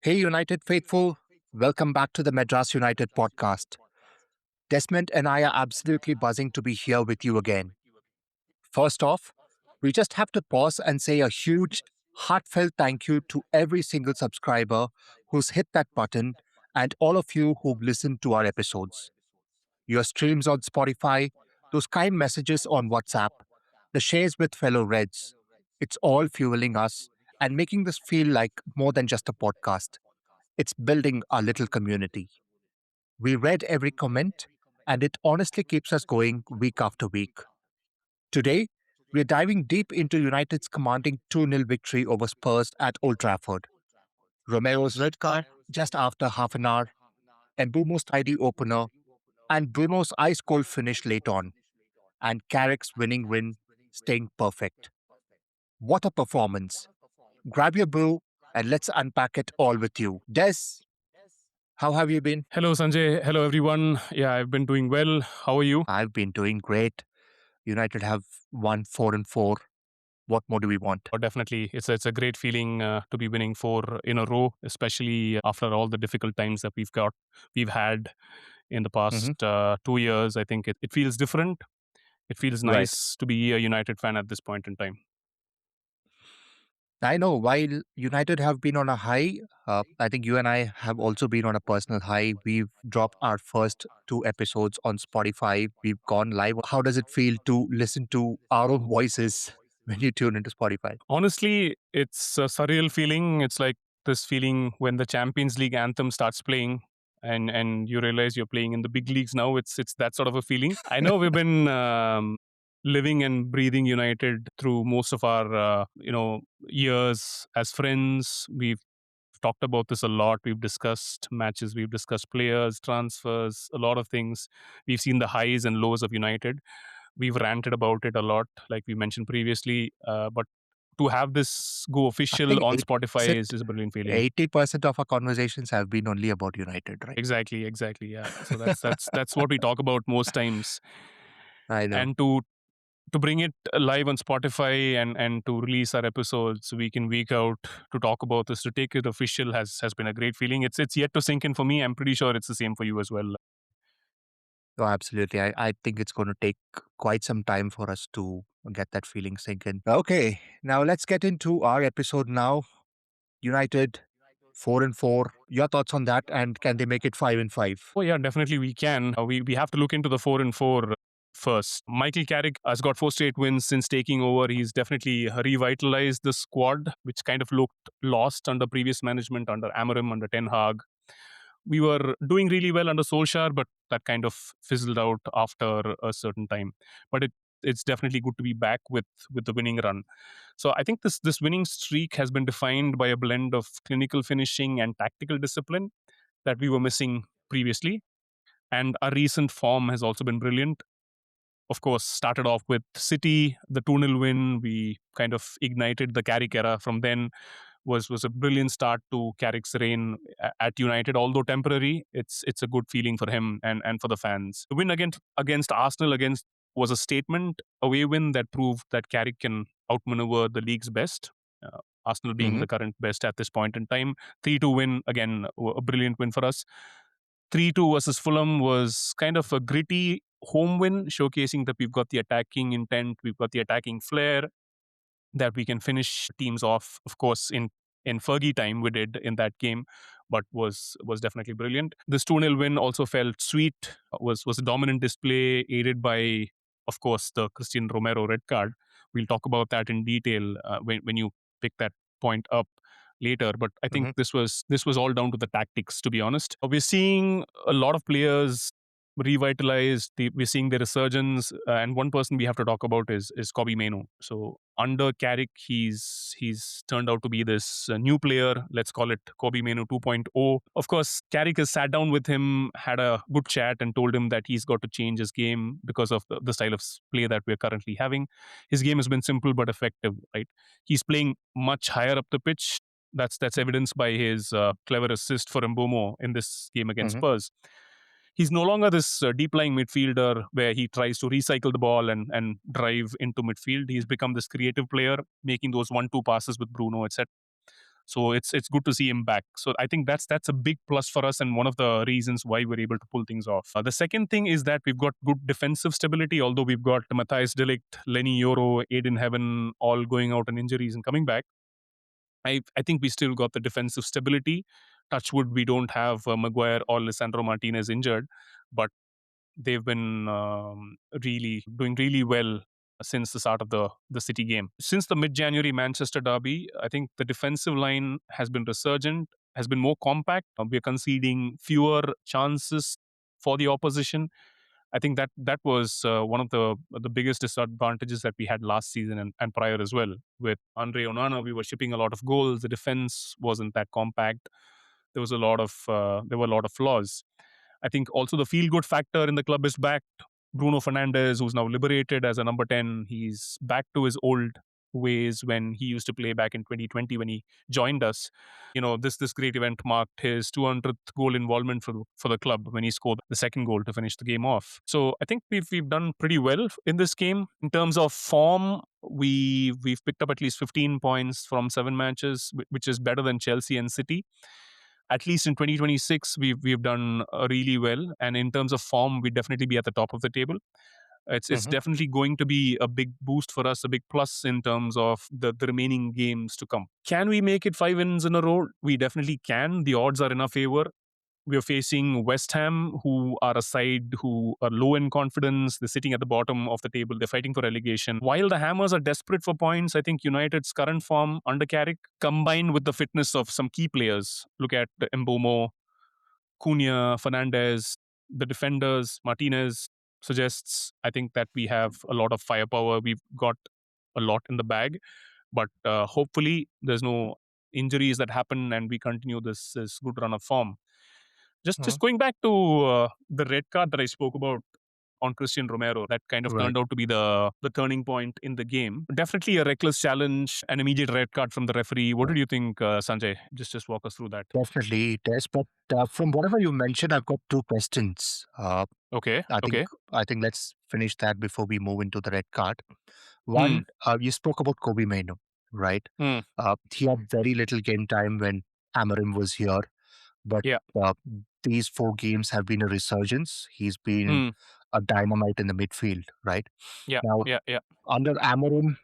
Hey, United faithful, welcome back to the Madras United podcast. Desmond and I are absolutely buzzing to be here with you again. First off, we just have to pause and say a huge, heartfelt thank you to every single subscriber who's hit that button and all of you who've listened to our episodes. Your streams on Spotify, those kind messages on WhatsApp, the shares with fellow Reds. It's all fueling us and making this feel like more than just a podcast. It's building our little community. We read every comment, and it honestly keeps us going week after week. Today, we're diving deep into United's commanding 2-0 victory over Spurs at Old Trafford. Romero's red card just after half an hour, Mbumo's tidy opener, and Bruno's ice cold finish late on, and Carrick's winning win staying perfect. What a performance! Grab your brew and let's unpack it all with you. Des, how have you been? Hello, Sanjay. Hello, everyone. Yeah, I've been doing well. How are you? I've been doing great. United have won 4-4. What more do we want? Definitely, it's a great feeling to be winning four in a row, especially after all the difficult times that we've had in the Hmm. past 2 years. I think it feels different. It feels Right. nice to be a United fan at this point in time. I know while United have been on a high, I think you and I have also been on a personal high. We've dropped our first two episodes on Spotify. We've gone live. How does it feel to listen to our own voices when you tune into Spotify? Honestly, it's a surreal feeling. It's like this feeling when the Champions League anthem starts playing. And you realize you're playing in the big leagues now. It's that sort of a feeling. I know we've been living and breathing United through most of our years as friends. We've talked about this a lot. We've discussed matches, we've discussed players, transfers, a lot of things. We've seen the highs and lows of United. We've ranted about it a lot, like we mentioned previously. But to have this go I official think on Spotify 80%, is a brilliant feeling. 80% of our conversations have been only about United, right? Exactly, exactly. Yeah. So that's what we talk about most times. I know. And to bring it live on Spotify and to release our episodes week in week out to talk about this, to take it official has been a great feeling. It's yet to sink in for me. I'm pretty sure it's the same for you as well. Oh, absolutely. I think it's going to take quite some time for us to get that feeling sink in. Okay, now let's get into our episode now. United 4-4. Your thoughts on that, and can they make it 5-5? Oh yeah, definitely we can. We have to look into the 4-4 first. Michael Carrick has got 4 straight wins since taking over. He's definitely revitalized the squad, which kind of looked lost under previous management, under Amorim, under Ten Hag. We were doing really well under Solskjaer, but that kind of fizzled out after a certain time. But it's definitely good to be back with the winning run. So I think this winning streak has been defined by a blend of clinical finishing and tactical discipline that we were missing previously. And our recent form has also been brilliant. Of course, started off with City, the 2-0 win. We kind of ignited the Carrick era from then. Was a brilliant start to Carrick's reign at United, although temporary. It's a good feeling for him and for the fans. The win against Arsenal against was a statement, away win that proved that Carrick can outmaneuver the league's best. Arsenal being Hmm. the current best at this point in time. 3-2 win, again, a brilliant win for us. 3-2 versus Fulham was kind of a gritty home win, showcasing that we've got the attacking intent, we've got the attacking flair, that we can finish teams off. Of course, in Fergie time, we did in that game, but was definitely brilliant. This 2-0 win also felt sweet, was a dominant display, aided by, of course, the Christian Romero red card. We'll talk about that in detail when you pick that point up later. But I think Hmm. this was all down to the tactics, to be honest. We're seeing a lot of players revitalized. We're seeing the resurgence, and one person we have to talk about is Kobe Mano. So under Carrick, he's turned out to be this new player. Let's call it Kobe Mano 2.0. Of course, Carrick has sat down with him, had a good chat, and told him that he's got to change his game because of the style of play that we're currently having. His game has been simple but effective. Right, he's playing much higher up the pitch. That's evidenced by his clever assist for Mbomo in this game against Hmm. Spurs. He's no longer this deep lying midfielder where he tries to recycle the ball and drive into midfield. He's become this creative player, making those 1-2 passes with Bruno, etc. So it's good to see him back. So I think that's a big plus for us and one of the reasons why we're able to pull things off. The second thing is that we've got good defensive stability. Although we've got Matthias Delict, Lenny Yoro, Aiden Heaven all going out on injuries and coming back, I think we still got the defensive stability. Touchwood, we don't have Maguire or Lisandro Martinez injured, but they've been really doing really well since the start of the City game. Since the mid-January Manchester derby, I think the defensive line has been resurgent, has been more compact. We're conceding fewer chances for the opposition. I think that was one of the biggest disadvantages that we had last season and prior as well. With Andre Onana, we were shipping a lot of goals. The defense wasn't that compact. There were a lot of flaws. I think also the feel good factor in the club is back. Bruno Fernandes, who's now liberated as a number 10, he's back to his old ways when he used to play back in 2020 when he joined us. This great event marked his 200th goal involvement for the club when he scored the second goal to finish the game off. So I think we've done pretty well in this game. In terms of form, we've picked up at least 15 points from 7 matches, which is better than Chelsea and City. At least in 2026, we've done really well, and in terms of form, we'd definitely be at the top of the table. It's Hmm. definitely going to be a big boost for us, a big plus in terms of the remaining games to come. Can we make it 5 wins in a row? We definitely can. The odds are in our favor. We are facing West Ham, who are a side who are low in confidence. They're sitting at the bottom of the table. They're fighting for relegation. While the Hammers are desperate for points, I think United's current form under Carrick, combined with the fitness of some key players, look at Mbomo, Cunha, Fernandez, the defenders, Martinez, suggests, I think, that we have a lot of firepower. We've got a lot in the bag, but hopefully there's no injuries that happen and we continue this good run of form. Just going back to the red card that I spoke about on Christian Romero, that kind of Right. turned out to be the turning point in the game. Definitely a reckless challenge, an immediate red card from the referee. What did you think, Sanjay? Just walk us through that. Definitely it is. But from whatever you mentioned, I've got two questions. Okay, I think okay. I think let's finish that before we move into the red card. Hmm, One, you spoke about Kobe Maino, right? hmm, He had very little game time when Amarim was here, but yeah, uh, these 4 games have been a resurgence. He's been hmm, a dynamite in the midfield, right? yeah, Now, yeah, yeah. under Amarim,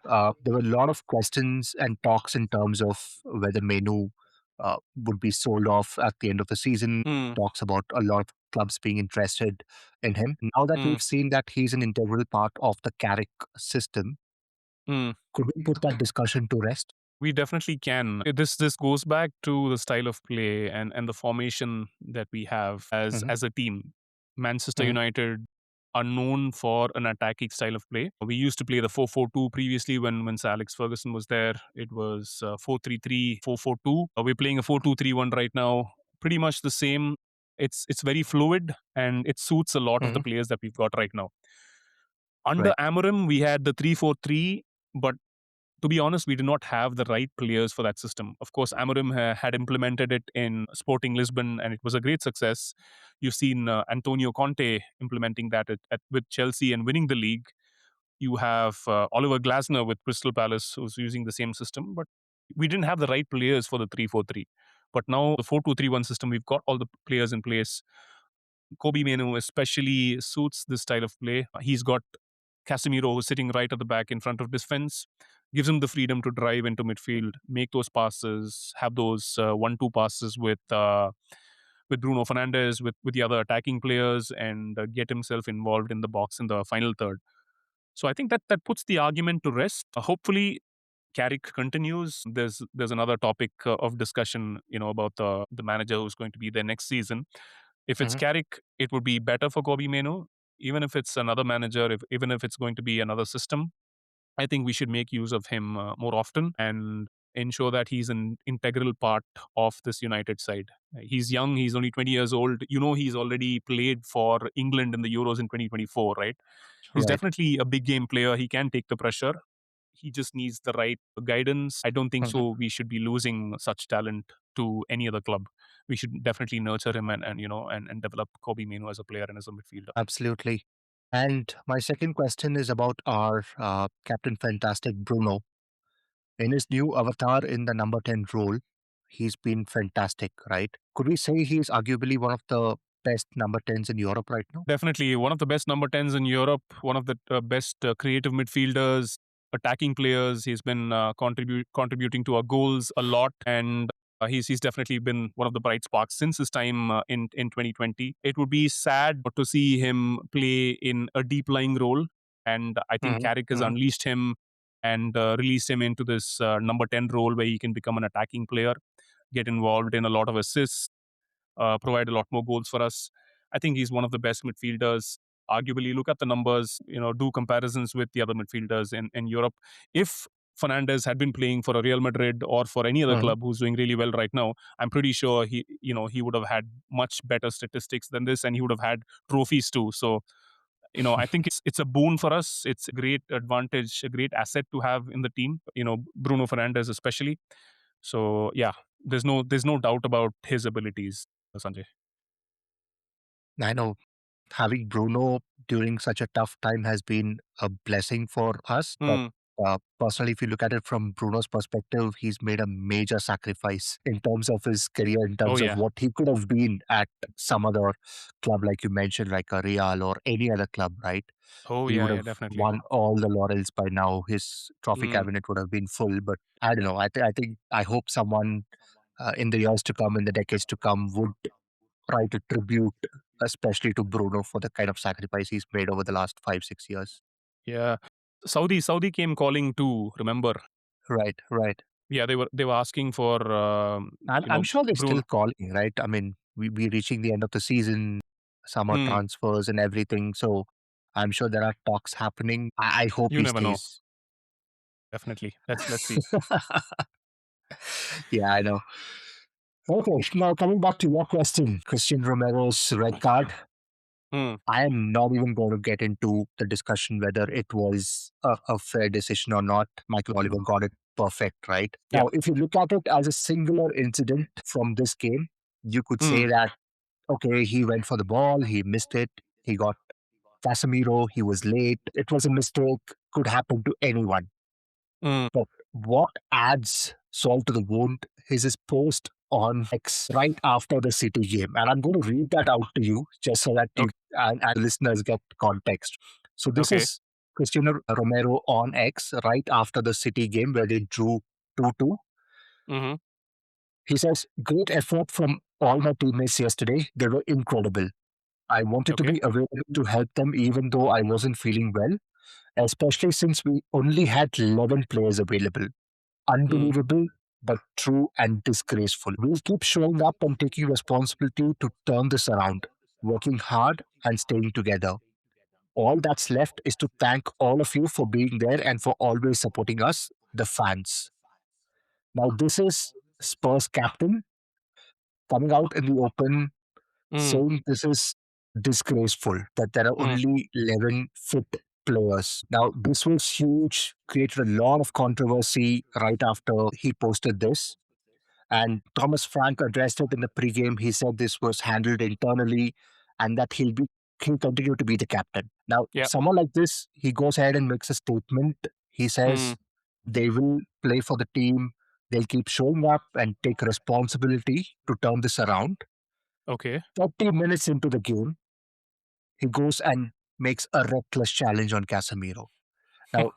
there were a lot of questions and talks in terms of whether Menu would be sold off at the end of the season. Hmm, Talks about a lot of clubs being interested in him. Now that hmm, we've seen that he's an integral part of the Carrick system, hmm. could we put that discussion to rest? We definitely can. This goes back to the style of play and the formation that we have Hmm. as a team. Manchester Hmm. United are known for an attacking style of play. We used to play the 4-4-2 previously when Sir Alex Ferguson was there. It was 4-3-3, 4-4-2. We're playing a 4-2-3-1 right now. Pretty much the same. It's very fluid and it suits a lot of the Hmm. players that we've got right now. Under Right. Amorim, we had the 3-4-3, but to be honest, we did not have the right players for that system. Of course, Amorim had implemented it in Sporting Lisbon, and it was a great success. You've seen Antonio Conte implementing that with Chelsea and winning the league. You have Oliver Glasner with Crystal Palace, who's using the same system, but we didn't have the right players for the 3-4-3. But now the 4-2-3-1 system, we've got all the players in place. Kobe Menu especially suits this style of play. He's got Casemiro who's sitting right at the back in front of defense, gives him the freedom to drive into midfield, make those passes, have those 1-2 passes with Bruno Fernandes, with the other attacking players, and get himself involved in the box in the final third. So I think that puts the argument to rest. Hopefully, Carrick continues. There's another topic of discussion, about the manager who's going to be there next season. If it's Hmm. Carrick, it would be better for Kobe Meno. Even if it's another manager, even if it's going to be another system, I think we should make use of him more often and ensure that he's an integral part of this United side. He's young, he's only 20 years old. He's already played for England in the Euros in 2024, right? He's Right. definitely a big game player. He can take the pressure. He just needs the right guidance. I don't think Hmm. so. We should be losing such talent to any other club. We should definitely nurture him and develop Kobe Mino as a player and as a midfielder. Absolutely. And my second question is about our Captain Fantastic Bruno in his new avatar in the number 10 role. he's been fantastic, right? Could we say he's arguably one of the best number 10s in Europe right now? Definitely one of the best number 10s in Europe, one of the best creative midfielders, attacking players. He's been contributing to our goals a lot, and he's definitely been one of the bright sparks since his time in 2020. It would be sad to see him play in a deep lying role, and I think Hmm. Carrick has Hmm. unleashed him and released him into this number 10 role where he can become an attacking player, get involved in a lot of assists, provide a lot more goals for us. I think he's one of the best midfielders. Arguably, look at the numbers, do comparisons with the other midfielders in Europe. If Fernandez had been playing for a Real Madrid or for any other Hmm. club who's doing really well right now, I'm pretty sure he would have had much better statistics than this, and he would have had trophies too. So, I think it's a boon for us. It's a great advantage, a great asset to have in the team. Bruno Fernandez especially. So yeah, there's no doubt about his abilities, Sanjay. I know having Bruno during such a tough time has been a blessing for us. But Hmm. personally, if you look at it from Bruno's perspective, he's made a major sacrifice in terms of his career, in Oh terms of yeah. what he could have been at some other club, like you mentioned, like a Real or any other club, right? Oh He yeah. would Yeah. have Definitely. won all the laurels by now. His trophy Hmm. cabinet would have been full. But I don't know. I hope someone in the years to come, in the decades to come, would try to tribute, especially to Bruno, for the kind of sacrifice he's made over the last 5, 6 years. Yeah. Saudi came calling too. Remember? Right, right. Yeah, they were asking for I'm sure they're still Bruno. calling, right? I mean, we're reaching the end of the season, summer Hmm. transfers and everything. So I'm sure there are talks happening. I hope You he never know. stays. Definitely. Let's see. Yeah, I know. Okay, now coming back to your question, Christian Romero's red card. Hmm. I am not even going to get into the discussion whether it was a fair decision or not. Michael Oliver got it perfect, right? Yeah. Now, if you look at it as a singular incident from this game, you could Hmm. say that, okay, he went for the ball, he missed it, he got Casemiro, he was late, it was a mistake, could happen to anyone. Hmm. But what adds salt to the wound is his post on X right after the City game. And I'm going to read that out to you just so that you Okay. and listeners get context. So this Okay. is Cristiano Romero on X right after the City game where they drew 2-2. Hmm. He says, great effort from all my teammates yesterday. They were incredible. I wanted to Okay. be available to help them even though I wasn't feeling well, especially since we only had 11 players available. Hmm. Unbelievable, but true and disgraceful. We'll keep showing up and taking responsibility to turn this around, working hard and staying together. All that's left is to thank all of you for being there and for always supporting us, the fans. Now, this is Spurs captain coming out in the open Hmm. saying this is disgraceful that there are Hmm. only 11 fit players. Now, this was huge, created a lot of controversy right after he posted this. And Thomas Frank addressed it in the pregame. He said this was handled internally and that he'll continue to be the captain. Now, Yeah. someone like this, he goes ahead and makes a statement. He Hmm. says they will play for the team. They'll keep showing up and take responsibility to turn this around. Okay. 30 minutes into the game, he goes and makes a reckless challenge on Casemiro. Now,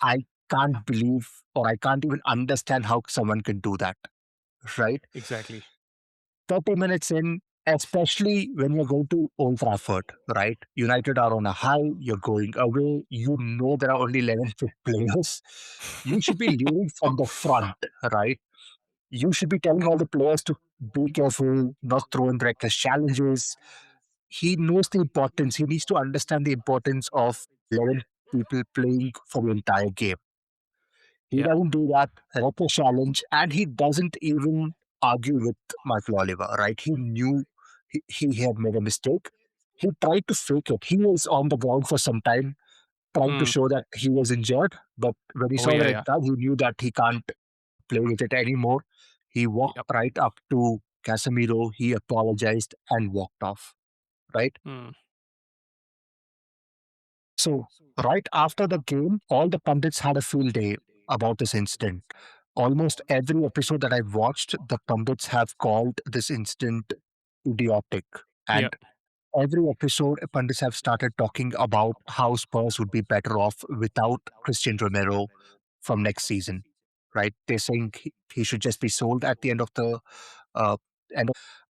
I can't believe or I can't even understand how someone can do that, right? Exactly. 30 minutes in, especially when you're going to Old Trafford, right? United are on a high, you're going away, you know there are only 11 fit players. You should be leading from the front, right? You should be telling all the players to be careful, not throw in reckless challenges. He knows the importance, he needs to understand the importance of 11 people playing for the entire game. He Yeah. doesn't do that, reckless challenge, and he doesn't even argue with Michael Oliver, right? He knew he had made a mistake. He tried to fake it. He was on the ground for some time, trying to Hmm. show that he was injured. But when he Oh saw the yeah. red Yeah. card, he knew that he can't play with it anymore. He walked Yep. right up to Casemiro. He apologized and walked off, right? Hmm. So, right after the game, all the pundits had a field day about this incident. Almost every episode that I've watched, the pundits have called this incident idiotic. Yeah. And every episode, pundits have started talking about how Spurs would be better off without Christian Romero from next season, right? They're saying he should just be sold at the end of the uh,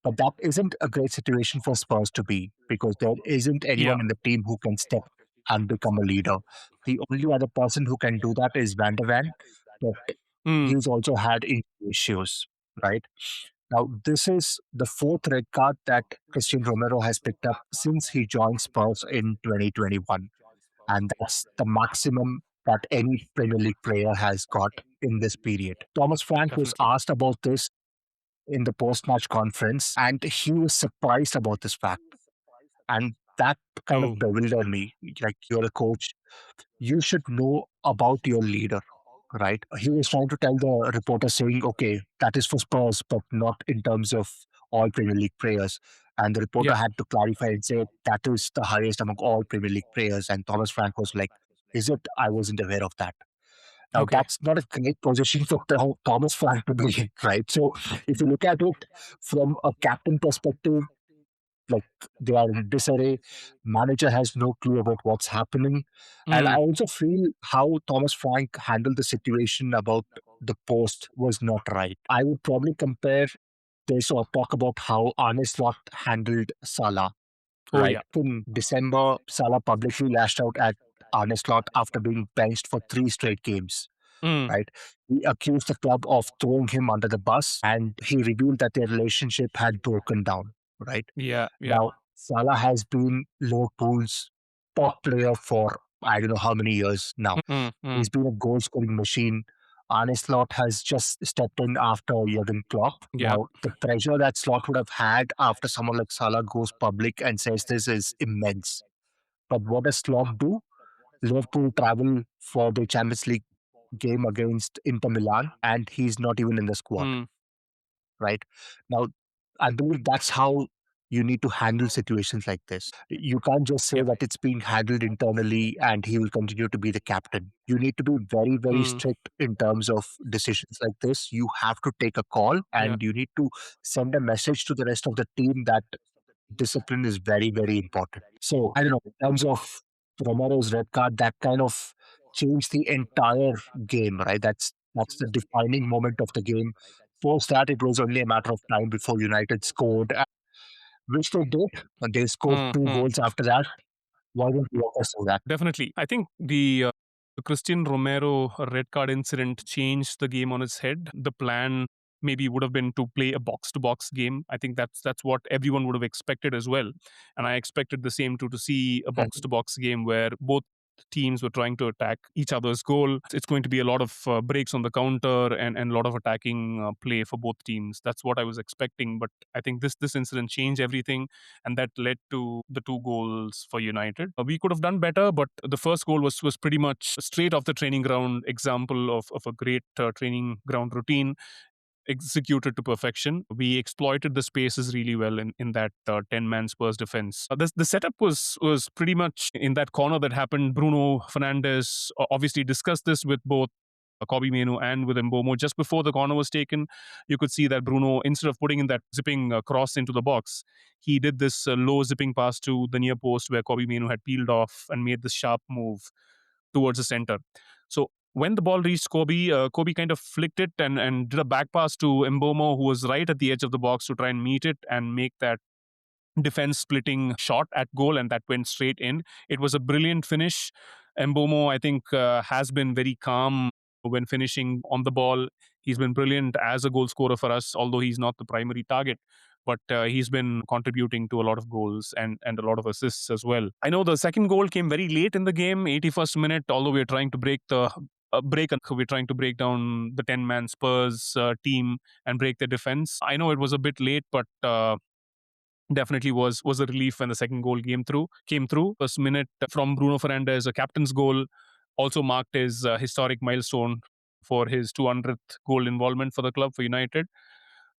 but that isn't a great situation for Spurs to be because there isn't Yeah. anyone in the team who can step and become a leader. The only other person who can do that is Van der Ven, but Mm. he's also had injury issues, right? Now, this is the fourth red card that Christian Romero has picked up since he joined Spurs in 2021. And that's the maximum that any Premier League player has got in this period. Thomas Frank was Definitely. asked about this in the post match conference, and he was surprised about this fact. And that kind Oh. of bewildered me. Like, you're a coach, you should know about your leader, right? He was trying to tell the reporter, saying, okay, that is for Spurs, but not in terms of all Premier League players. And the reporter Yeah. had to clarify and say, that is the highest among all Premier League players. And Thomas Frank was like, is it? I wasn't aware of that. Now, Okay. that's not a great position for Thomas Frank to be in, right? So, if you look at it from a captain perspective, like they are in disarray, manager has no clue about what's happening. And I Mm. also feel how Thomas Frank handled the situation about the post was not right. I would probably compare this or talk about how Arne Slot handled Salah, Oh right? yeah. In December, Salah publicly lashed out at Arne Slot after being benched for 3 straight games, Mm. right? He accused the club of throwing him under the bus and he revealed that their relationship had broken down, right? Yeah. Yeah. Now, Salah has been Liverpool's top player for I don't know how many years now. Mm. Mm. He's been a goal scoring machine. Arne Slot has just stepped in after Jurgen Klopp. Yeah. Now, the pressure that Slot would have had after someone like Salah goes public and says this is immense. But what does Slot do? Liverpool travel for the Champions League game against Inter Milan, and he's not even in the squad, Mm. right? Now, I believe that's how you need to handle situations like this. You can't just say Yeah. that it's being handled internally and he will continue to be the captain. You need to be very, very Mm. strict in terms of decisions like this. You have to take a call Yeah. and you need to send a message to the rest of the team that discipline is very, very important. So I don't know, in terms of Romero's red card, that kind of changed the entire game, right? That's the defining moment of the game. Post that, it was only a matter of time before United scored, which they did. And they scored Mm. two Mm. goals after that. Why don't you walk us through that? Definitely. I think the Christian Romero red card incident changed the game on its head. The plan maybe would have been to play a box to box game. I think that's what everyone would have expected as well. And I expected the same to see a box to box game where both teams were trying to attack each other's goal. It's going to be a lot of breaks on the counter and a lot of attacking play for both teams. That's what I was expecting. But I think this incident changed everything, and that led to the two goals for United. We could have done better, but the first goal was pretty much straight off the training ground example of a great training ground routine executed to perfection. We exploited the spaces really well in that 10-man Spurs defense. The setup was pretty much in that corner that happened. Bruno Fernandes obviously discussed this with both Kobe Menu and with Mbomo. Just before the corner was taken, you could see that Bruno, instead of putting in that zipping cross into the box, he did this low zipping pass to the near post where Kobe Menu had peeled off and made this sharp move towards the center. So when the ball reached Kobe, Kobe kind of flicked it and did a back pass to Mbomo, who was right at the edge of the box to try and meet it and make that defense splitting shot at goal, and that went straight in. It was a brilliant finish. Mbomo, I think, has been very calm when finishing on the ball. He's been brilliant as a goal scorer for us, although he's not the primary target. But he's been contributing to a lot of goals and a lot of assists as well. I know the second goal came very late in the game, 81st minute. Although we're trying to we're trying to break down the 10-man Spurs team and break their defense. I know it was a bit late, but definitely was a relief when the second goal came through. First minute from Bruno Fernandes, a captain's goal, also marked his historic milestone for his 200th goal involvement for the club, for United.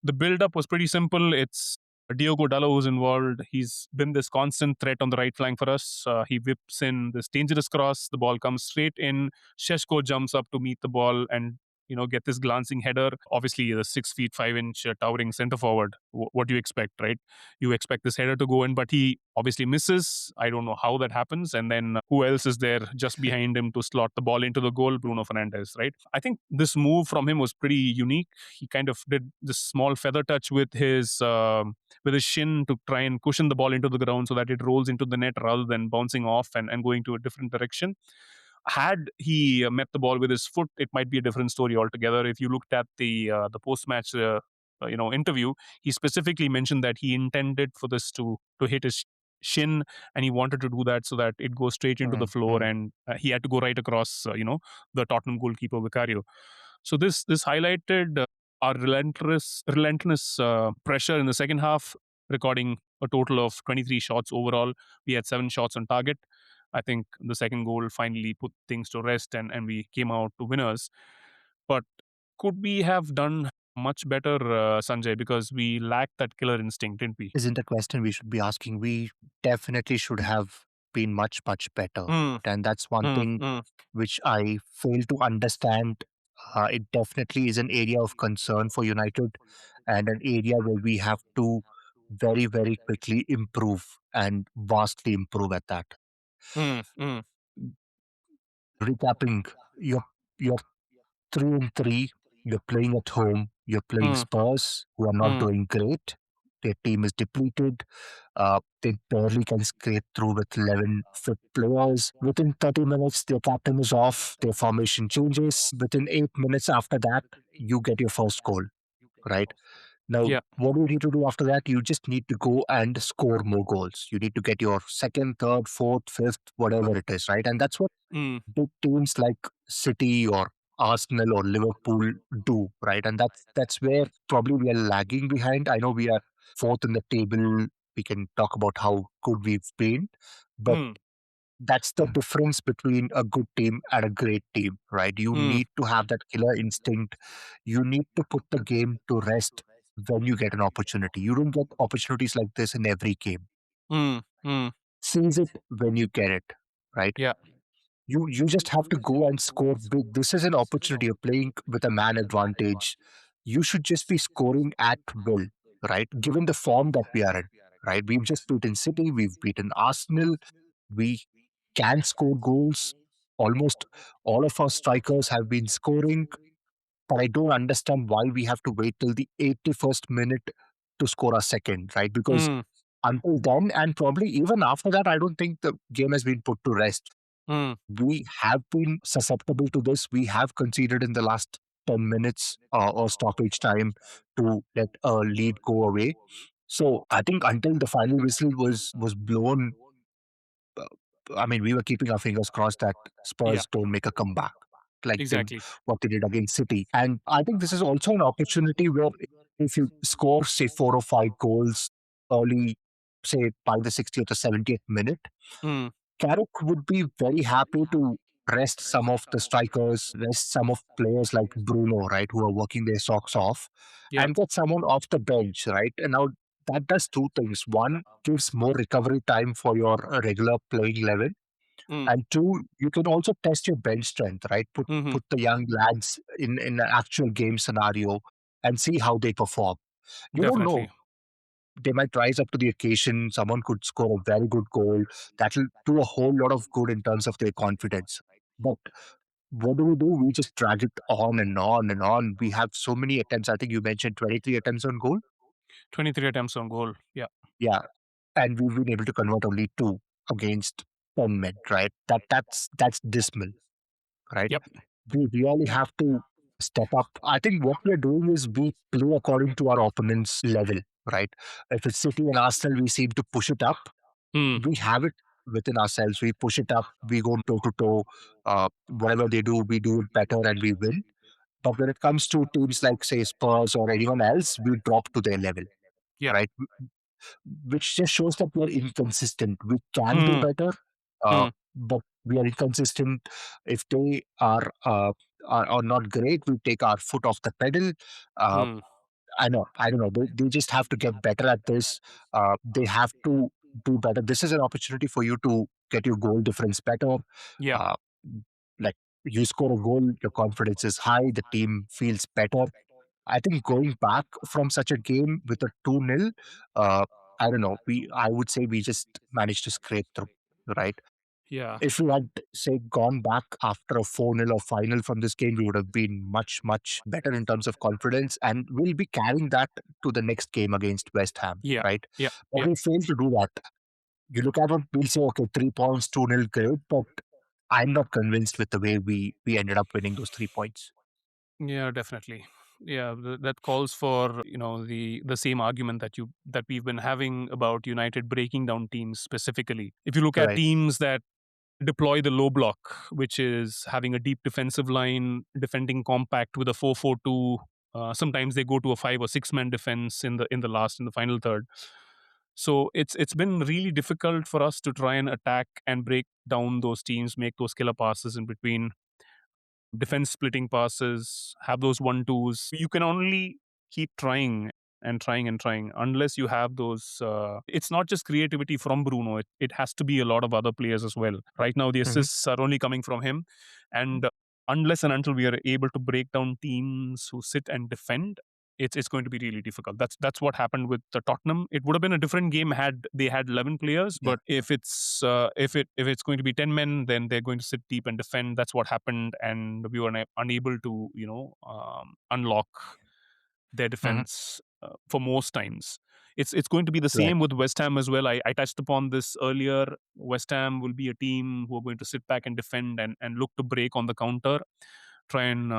The build-up was pretty simple. It's Diogo Dalot who's involved. He's been this constant threat on the right flank for us. He whips in this dangerous cross. The ball comes straight in. Sheshko jumps up to meet the ball and get this glancing header. Obviously, the 6 feet 5 inch towering center forward. What do you expect, right? You expect this header to go in, but he obviously misses. I don't know how that happens. And then who else is there just behind him to slot the ball into the goal? Bruno Fernandes, right? I think this move from him was pretty unique. He kind of did this small feather touch with his shin to try and cushion the ball into the ground so that it rolls into the net rather than bouncing off and going to a different direction. Had he met the ball with his foot, it might be a different story altogether. If you looked at the post match interview, he specifically mentioned that he intended for this to hit his shin, and he wanted to do that so that it goes straight into the Mm, floor, mm. and he had to go right across the Tottenham goalkeeper Vicario. So this highlighted our relentless pressure in the second half, recording a total of 23 shots overall. We had 7 shots on target. I think the second goal finally put things to rest, and we came out to winners. But could we have done much better, Sanjay? Because we lacked that killer instinct, didn't we? Isn't a question we should be asking. We definitely should have been much, much better. Mm, And that's one mm, thing mm, which I fail to understand. It definitely is an area of concern for United and an area where we have to very, very quickly improve and vastly improve at that. mm, mm, Recapping, you're 3-3. You're playing at home. You're playing mm, Spurs, who are not mm, doing great. Their team is depleted. They barely can scrape through with 11 fit players. Within 30 minutes, their captain is off. Their formation changes. Within 8 minutes after that, you get your first goal, right? Now, yeah. what do you need to do after that? You just need to go and score more goals. You need to get your second, third, fourth, fifth, whatever it is, right? And that's what Mm, big teams like City or Arsenal or Liverpool do, right? And that's where probably we are lagging behind. I know we are fourth in the table. We can talk about how good we've been, but mm, that's the difference between a good team and a great team, right? You mm, need to have that killer instinct. You need to put the game to rest when you get an opportunity. You don't get opportunities like this in every game. mm, mm, Seize it when you get it, right? yeah. You just have to go and score big. This is an opportunity. You're playing with a man advantage. You should just be scoring at will, right? Given the form that we are in, right? We've just beaten City, we've beaten Arsenal. We can score goals. Almost all of our strikers have been scoring, but I don't understand why we have to wait till the 81st minute to score a second, right? Because Mm, until then, and probably even after that, I don't think the game has been put to rest. mm, We have been susceptible to this. We have conceded in the last 10 minutes or stoppage time to let a lead go away. So I think until the final whistle was blown, uh, I mean, we were keeping our fingers crossed that yeah. Spurs don't make a comeback like Exactly. what they did against City. And I think this is also an opportunity where if you score, say, 4 or 5 goals early, say by the 60th or 70th minute, Mm, Carrick would be very happy to rest some of the strikers, rest some of players like Bruno, right, who are working their socks off, yeah. and get someone off the bench, right? And now that does two things. One, gives more recovery time for your regular playing 11. Mm, And two, you can also test your bench strength, right? mm-hmm. Put the young lads in an actual game scenario and see how they perform. You don't know, Definitely. they might rise up to the occasion. Someone could score a very good goal. That'll do a whole lot of good in terms of their confidence. But what do? We just drag it on and on and on. We have so many attempts. I think you mentioned 23 attempts on goal. 23 attempts on goal. Yeah. Yeah. And we've been able to convert only two against 10 men, right? That's dismal, right? Yep. We really have to step up. I think what we're doing is we play according to our opponent's level, right? If it's City and Arsenal, we seem to push it up. Mm, We have it within ourselves. We push it up. We go toe to toe. Whatever they do, we do it better and we win. But when it comes to teams like, say, Spurs or anyone else, we drop to their level, yeah. right? Which just shows that we're inconsistent. We can do Mm, better, uh, mm, but we are inconsistent. If they are not great, we take our foot off the pedal. Uh, mm, I know, I don't know. They just have to get better at this. They have to do better. This is an opportunity for you to get your goal difference better. yeah. Uh, like You score a goal, your confidence is high, the team feels better. I think going back from such a game with a 2-0, uh, I don't know, I would say we just managed to scrape through, right? Yeah. If we had, say, gone back after a 4-0 or final from this game, we would have been much, much better in terms of confidence. And we'll be carrying that to the next game against West Ham, Yeah. right? Yeah. But Yeah. we failed to do that. You look at it, we'll say, okay, 3 points, 2-0, great. But I'm not convinced with the way we ended up winning those 3 points. Yeah, definitely. Yeah, that calls for the same argument that we've been having about United breaking down teams specifically. If you look at Right. teams that deploy the low block, which is having a deep defensive line, defending compact with a 4-4-2. Sometimes they go to a 5 or 6 man defense in the final third. So it's been really difficult for us to try and attack and break down those teams, make those killer passes in between, defense splitting passes, have those 1-2s. You can only keep trying and trying and trying unless you have those. It's not just creativity from Bruno, it has to be a lot of other players as well. Right now, the Hmm. assists are only coming from him. And unless and until we are able to break down teams who sit and defend, it's going to be really difficult. That's what happened with the Tottenham. It would have been a different game had they had 11 players, Yeah. but if it's going to be 10 men, then they're going to sit deep and defend. That's what happened, and we were unable to unlock their Hmm. defense for most times. It's going to be the Right. same with West Ham as well. I touched upon this earlier. West Ham will be a team who are going to sit back and defend and look to break on the counter, try and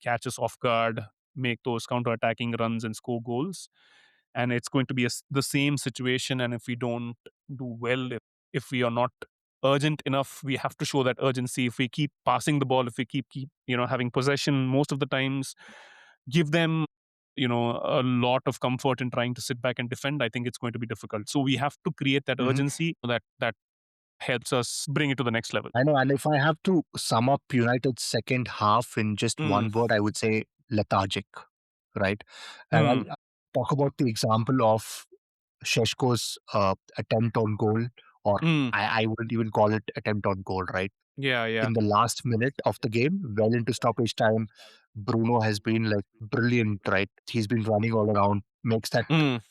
catch us off guard, make those counter attacking runs and score goals. And it's going to be the same situation. And if we don't do well, if we are not urgent enough, we have to show that urgency. If we keep passing the ball, if we keep having possession most of the times, give them a lot of comfort in trying to sit back and defend, I think it's going to be difficult. So we have to create that Hmm. urgency that helps us bring it to the next level. I know. And if I have to sum up United's second half in just Mm, one word, I would say lethargic, right? And mm, I'll talk about the example of Sheshko's attempt on goal, or mm. I wouldn't even call it attempt on goal, right? Yeah, yeah. In the last minute of the game, well into stoppage time, Bruno has been like brilliant, right? He's been running all around, makes that Mm,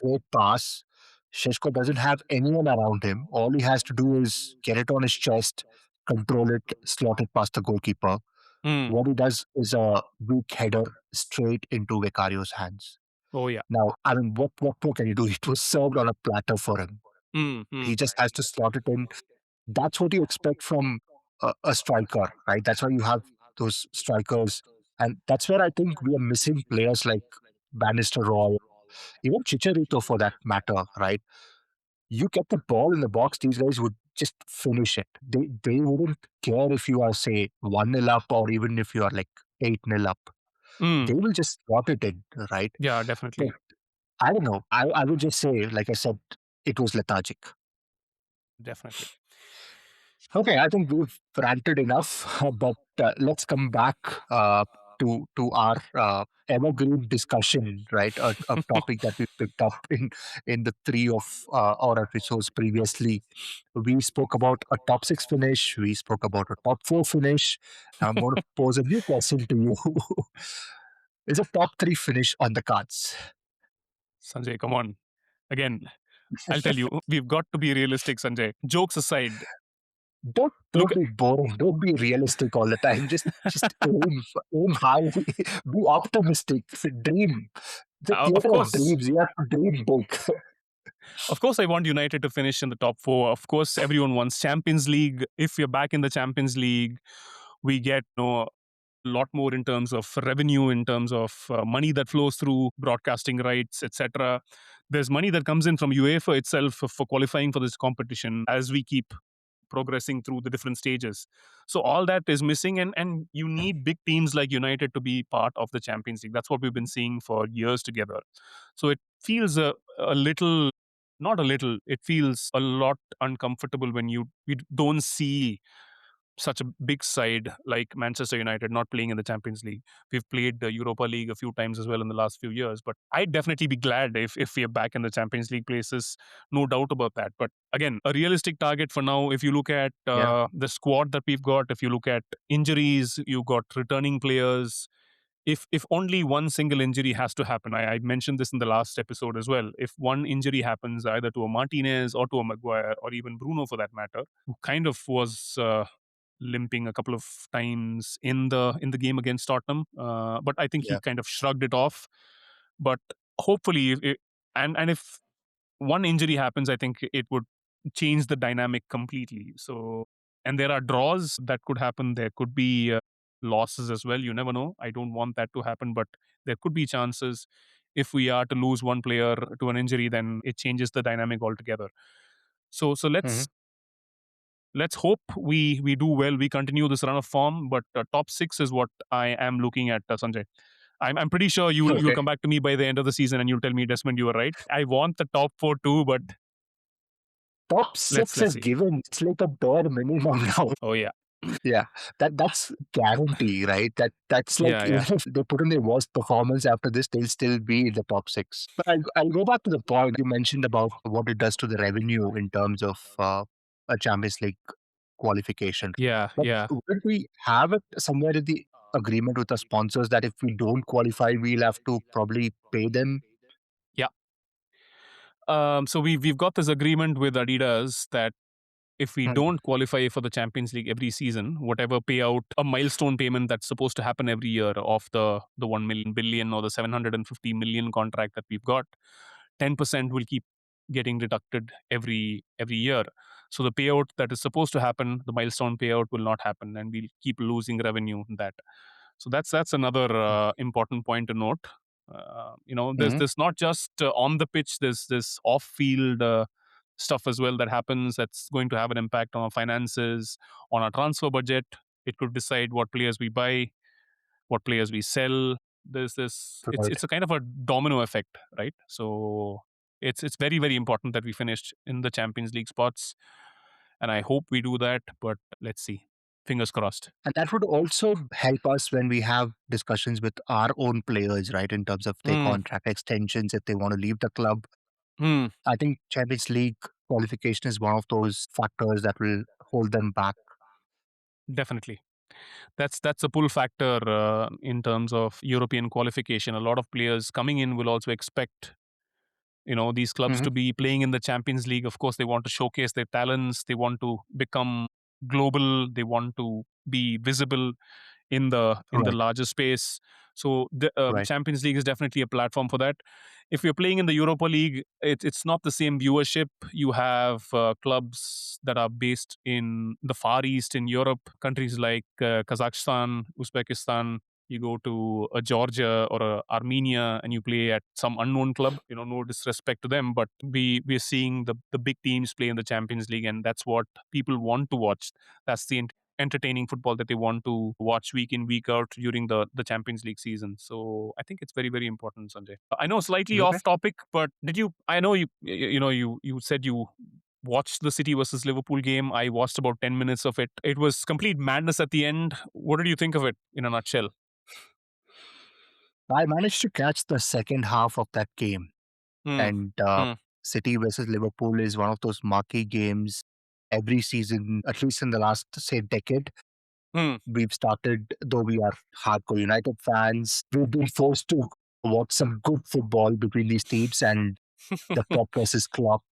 great pass. Sheshko doesn't have anyone around him. All he has to do is get it on his chest, control it, slot it past the goalkeeper. mm. What he does is a weak header straight into Vicario's hands. Oh, yeah. Now, I mean, what more can you do? It was served on a platter for him. Mm, mm. He just has to slot it in. That's what you expect from a striker, right? That's why you have those strikers. And that's where I think we are missing players like Bannister Roy, even Chicharito for that matter, right? You get the ball in the box, these guys would just finish it. They wouldn't care if you are, say, 1-0 up or even if you are like 8-0 up. Mm. They will just slot it in, right? Yeah, But definitely. I don't know. I would just say, like I said, it was lethargic. Definitely. Okay, I think we've ranted enough, but let's come back to our evergreen discussion, right? A topic that we picked up in the three of our episodes previously. We spoke about a top six finish. We spoke about a top four finish. I'm going to pose a new question to you: Is a top three finish on the cards? Sanjay, come on. Again, I'll tell you, we've got to be realistic, Sanjay. Jokes aside, look, Don't be boring. Don't be realistic all the time. Just aim high. Be optimistic. Dream. The of theater of course, dreams. You have to dream big. I want United to finish in the top four. Of course, everyone wants Champions League. If we're back in the Champions League, we get a lot more in terms of revenue, in terms of money that flows through broadcasting rights, etc. There's money that comes in from UEFA itself for qualifying for this competition as we keep progressing through the different stages. So all that is missing, and you need big teams like United to be part of the Champions League. That's what we've been seeing for years together. So it feels a little, not a little, it feels a lot uncomfortable when you don't see such a big side like Manchester United not playing in the Champions League. We've played the Europa League a few times as well in the last few years, but I'd definitely be glad if we are back in the Champions League places, no doubt about that. But again, a realistic target for now, if you look at Yeah. the squad that we've got, if you look at injuries, you've got returning players. If only one single injury has to happen, I mentioned this in the last episode as well. If one injury happens either to a Martinez or to a Maguire or even Bruno for that matter, who kind of was limping a couple of times in the game against Tottenham, but I think he Yeah. kind of shrugged it off. But hopefully, and if one injury happens, I think it would change the dynamic completely. So, and there are draws that could happen. There could be losses as well. You never know. I don't want that to happen, but there could be chances. If we are to lose one player to an injury, then it changes the dynamic altogether. So Hmm. let's hope we do well. We continue this run of form, but top six is what I am looking at, Sanjay. I'm pretty sure you'll Okay. come back to me by the end of the season and you'll tell me, Desmond, you were right. I want the top four too, but Top let's six let's is see. given. It's like a bare minimum now. Oh yeah, Yeah, that's guarantee, right? That's like yeah, even yeah, if they put in their worst performance after this, they'll still be in the top six. But I'll go back to the point you mentioned about what it does to the revenue in terms of a Champions League qualification. yeah, But yeah, would we have it somewhere in the agreement with the sponsors that if we don't qualify, we'll have to probably pay them? yeah. So we've got this agreement with Adidas that if we Mm. don't qualify for the Champions League every season, whatever payout, a milestone payment that's supposed to happen every year of the 1 million billion or the 750 million contract that we've got, 10% will keep getting deducted every year. So the payout that is supposed to happen, the milestone payout, will not happen, and we'll keep losing revenue in that. So that's another important point to note. Mhm. There's not just on the pitch. There's this off field stuff as well that happens. That's going to have an impact on our finances, on our transfer budget. It could decide what players we buy, what players we sell. There's this. Right. It's a kind of a domino effect, right? So it's very very important that we finish in the Champions League spots, and I hope we do that. But let's see. Fingers crossed. And that would also help us when we have discussions with our own players, right, in terms of their Hmm. contract extensions, if they want to leave the club. Hmm. I think Champions League qualification is one of those factors that will hold them back. Definitely. That's a pull factor in terms of European qualification. A lot of players coming in will also expect these clubs Hmm. to be playing in the Champions League. Of course, they want to showcase their talents. They want to become global. They want to be visible in the Right, larger space. So the right. Champions League is definitely a platform for that. If you're playing in the Europa League, it's not the same viewership. You have clubs that are based in the Far East in Europe, countries like Kazakhstan, Uzbekistan. You go to a Georgia or a Armenia and you play at some unknown club. No disrespect to them, but we're seeing the big teams play in the Champions League, and that's what people want to watch. That's the entertaining football that they want to watch week in week out during the Champions League season. So I think it's very very important, Sanjay. I know slightly Okay. off topic, but did you? I know you said you watched the City versus Liverpool game. I watched about 10 minutes of it. It was complete madness at the end. What did you think of it in a nutshell? I managed to catch the second half of that game, Hmm. and Hmm. City versus Liverpool is one of those marquee games every season, at least in the last, say, decade. Hmm. We've started, though we are hardcore United fans, we've been forced to watch some good football between these teams, and the Pep versus Klopp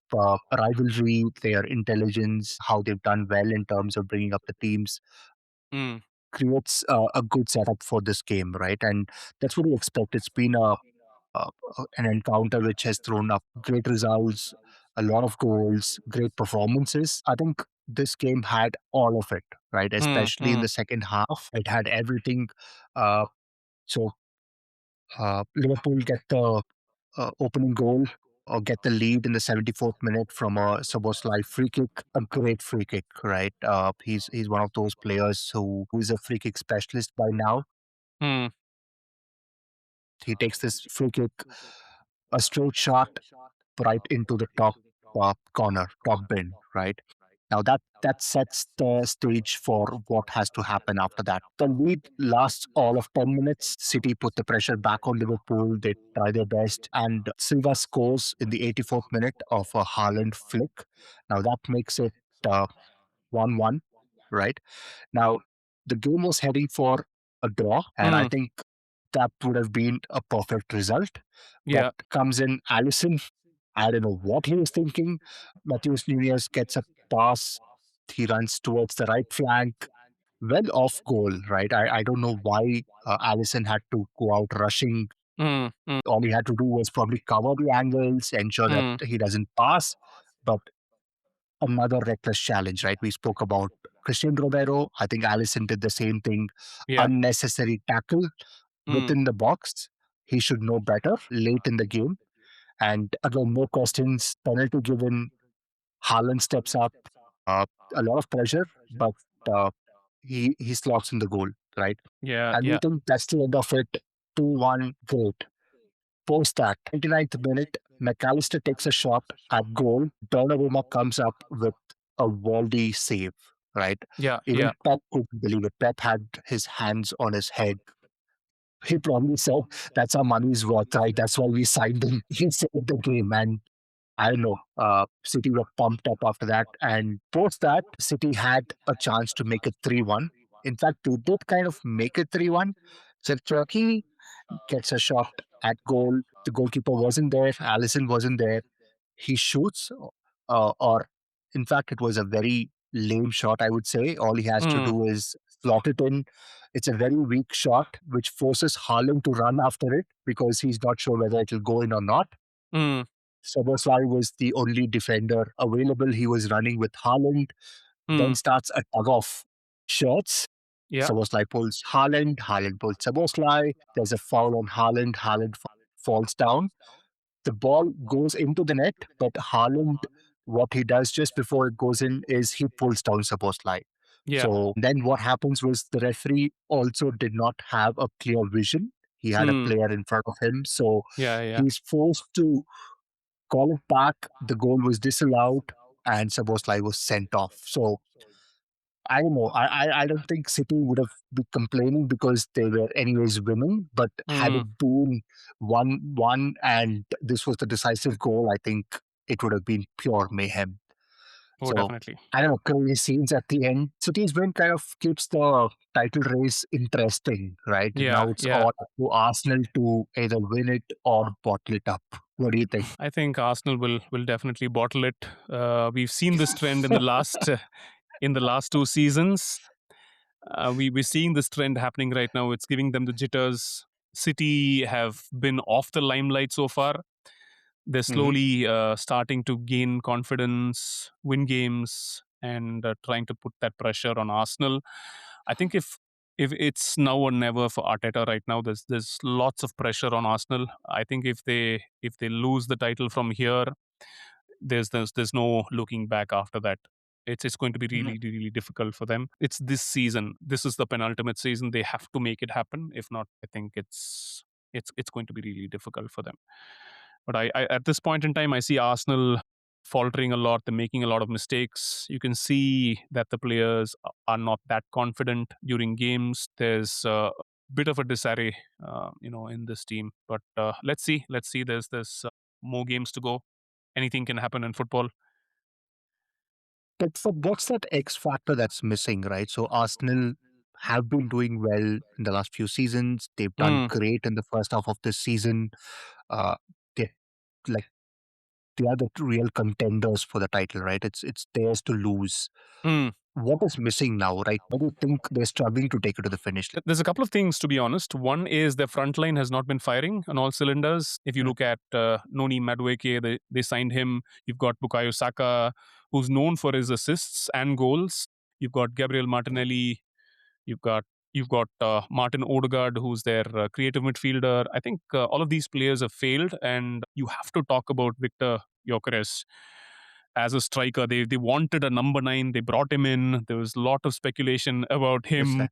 rivalry, their intelligence, how they've done well in terms of bringing up the teams, Hmm. creates a good setup for this game, right? And that's what we expect. It's been a an encounter which has thrown up great results, a lot of goals, great performances. I think this game had all of it, right? Hmm. Especially in Hmm. the second half, it had everything. Uh, so Liverpool get the opening goal or get the lead in the 74th minute from a Szoboszlai free kick, a great free kick, right? He's one of those players who is a free kick specialist by now. Hmm. He takes this free kick, a straight shot right into the top corner, top bin, right? Now that sets the stage for what has to happen after that. The lead lasts all of 10 minutes. City put the pressure back on Liverpool. They try their best, and Silva scores in the 84th minute of a Haaland flick. Now that makes it uh, 1-1, right? Now the game was heading for a draw, and I Mm, think that would have been a perfect result. But yeah. comes in Allison. I don't know what he was thinking. Matheus Nunes gets a pass. He runs towards the right flank, well off goal, right? I don't know why Allison had to go out rushing. Mm, mm, All he had to do was probably cover the angles, ensure that mm, he doesn't pass. But another reckless challenge, right? We spoke about Christian Romero. I think Allison did the same thing. yeah. Unnecessary tackle Mm, within the box. He should know better late in the game. And again, no questions. Penalty given. Haaland steps up. Uh, a lot of pressure, but uh, he slots in the goal, right? yeah. And we Yeah. think that's the end of it. 2-1, great. Post that, 99th minute, McAllister takes a shot at goal. Donnarumma comes up with a worldy save, right? Yeah. Even Yeah. Pep couldn't believe it. Pep had his hands on his head. He probably said, that's our money's worth, right? That's why we signed him. He saved the game. And I don't know, City were pumped up after that. And post that, City had a chance to make it 3-1. In fact, they did kind of make it 3-1. So Turkey gets a shot at goal. The goalkeeper wasn't there. Allison wasn't there. He shoots, or in fact, it was a very lame shot, I would say. All he has to Mm, do is slot it in. It's a very weak shot, which forces Haaland to run after it because he's not sure whether it'll go in or not. mm, Soboslai was the only defender available. He was running with Haaland, then mm, starts a tug of shirts. yeah. Soboslai pulls Haaland, Haaland pulls Soboslai. There's a foul on Haaland, Haaland falls down. The ball goes into the net, but Haaland, what he does just before it goes in is he pulls down Soboslai. Yeah. So then what happens was the referee also did not have a clear vision. He had a Mm, player in front of him, so yeah. Yeah. he's forced to call it back. The goal was disallowed, and Soboslai was sent off. So I don't know. I don't think City would have been complaining because they were anyways winning. But had Mm, it been 1-1 and this was the decisive goal, I think it would have been pure mayhem. oh, So definitely. I don't know, crazy scenes at the end. City's win kind of keeps the title race interesting, right? Yeah. Now it's Yeah. all up to Arsenal to either win it or bottle it up. What do you think? I think Arsenal will definitely bottle it. We've seen this trend in the last in the last two seasons. We're seeing this trend happening right now. It's giving them the jitters. City have been off the limelight so far. They're Hmm. slowly starting to gain confidence, win games, and trying to put that pressure on Arsenal. I think if it's now or never for Arteta right now, there's lots of pressure on Arsenal. I think if they lose the title from here, there's no looking back after that. It's going to be really really difficult for them. It's this season. This is the penultimate season. They have to make it happen. If not, I think it's going to be really difficult for them. But I at this point in time, I see Arsenal faltering a lot. They're making a lot of mistakes. You can see that the players are not that confident during games. There's a bit of a disarray, in this team. But let's see. Let's see. There's more games to go. Anything can happen in football. But for what's that X factor that's missing, right? So Arsenal have been doing well in the last few seasons. They've done Mm, great in the first half of this season. Uh, they like they are the real contenders for the title, right? It's theirs to lose. mm. What is missing now, right? Why do you think they're struggling to take it to the finish There's a couple of things, to be honest. One is the front line has not been firing on all cylinders. If you line? look at Noni Madueke, they signed him. You've got Bukayo Saka, who's known for his assists and goals. You've got Gabriel Martinelli. You've got Martin Odegaard, who's their creative midfielder. I think all of these players have failed, and you have to talk about Victor Gyökeres as a striker. They wanted a number 9. They brought him in. There was a lot of speculation about Is him. that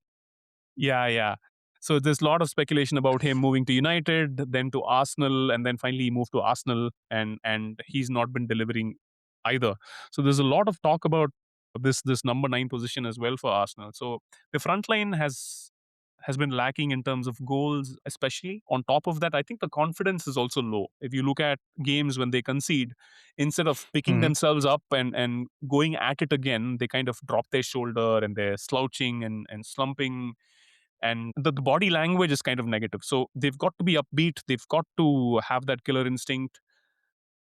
Yeah, yeah. So there's a lot of speculation about him moving to United, then to Arsenal, and then finally he moved to Arsenal, and he's not been delivering either. So there's a lot of talk about this number 9 position as well for Arsenal. So the front line has been lacking in terms of goals, especially. On top of that, I think the confidence is also low. If you look at games when they concede, instead of picking Mhm. themselves up and going at it again, they kind of drop their shoulder and they're slouching and slumping. And the body language is kind of negative. So they've got to be upbeat. They've got to have that killer instinct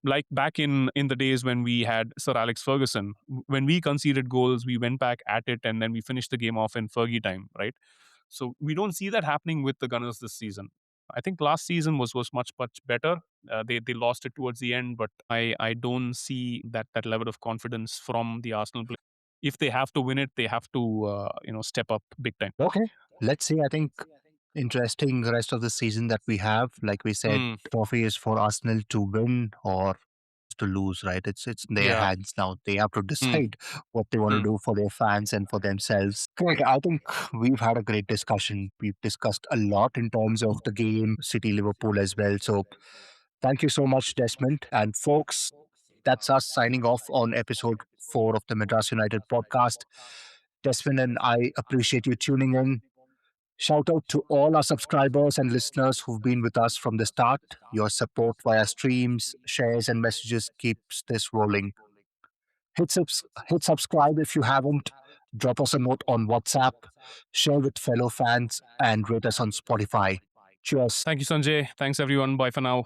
like back in the days when we had Sir Alex Ferguson. When we conceded goals, we went back at it and then we finished the game off in Fergie time, right? So we don't see that happening with the Gunners this season. I think last season was much better. They lost it towards the end, but I don't see that level of confidence from the Arsenal players. If they have to win it, they have to step up big time. Okay. Let's see. I think interesting rest of the season that we have. Like we said, Mm, trophy is for Arsenal to win or to lose, right? It's in their yeah. hands now. They have to Mm, decide what they want to mm. do for their fans and for themselves. Great. I think we've had a great discussion. We've discussed a lot in terms of the game, City Liverpool as well. So thank you so much, Desmond. And folks, that's us signing off on episode 4 of the Madras United podcast. Desmond and I appreciate you tuning in. Shout out to all our subscribers and listeners who've been with us from the start. Your support via streams, shares, and messages keeps this rolling. Hit subscribe if you haven't. Drop us a note on WhatsApp, share with fellow fans, and rate us on Spotify. Cheers. Thank you, Sanjay. Thanks, everyone. Bye for now.